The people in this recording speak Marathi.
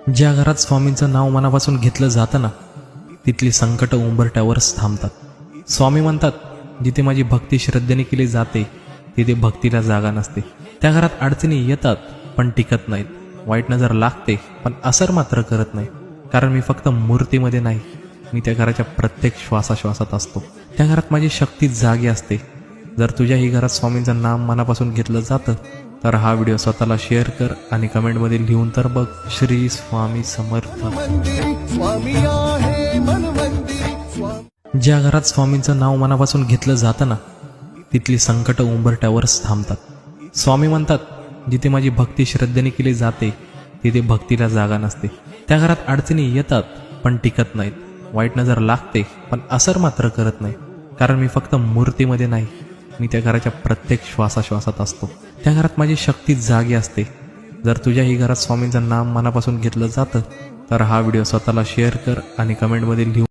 ज्या घरात स्वामींचं नाव मनापासून घेतलं जातं ना, तिथली संकट उंबरठ्यावरच थांबतात. स्वामी म्हणतात, जिथे माझी भक्ती श्रद्धेने केली जाते तिथे भक्तीला जागा नसते. त्या घरात अडचणी येतात पण टिकत नाहीत. वाईट नजर लागते पण असर मात्र करत नाही. कारण मी फक्त मूर्तीमध्ये नाही, मी त्या घराच्या प्रत्येक श्वासाश्वासात असतो. त्या घरात माझी शक्ती जागी असते. जर तुझ्याही घरात स्वामींचं नाम मनापासून घेतलं जातं तर हा व्हिडिओ स्वतःला शेअर कर आणि कमेंटमध्ये लिहून तर बघ, श्री स्वामी समर्थ. ज्या घरात स्वामींचं नाव मनापासून घेतलं जातं ना, तिथली संकट उंबरठ्यावरच थांबतात. स्वामी म्हणतात, जिथे माझी भक्ती श्रद्धेने केली जाते तिथे भक्तीला जागा नसते. त्या घरात अडचणी येतात पण टिकत नाहीत. वाईट नजर लागते पण असर मात्र करत नाही. कारण मी फक्त मूर्तीमध्ये नाही, मी त्या घराच्या प्रत्येक श्वासाश्वासात असतो. त्या घरात माझी शक्ती जागी असते. जर तुझ्याही घरात स्वामींचं नाम मनापासून घेतलं जातं तर हा व्हिडिओ स्वतःला शेअर कर आणि कमेंटमध्ये लिहून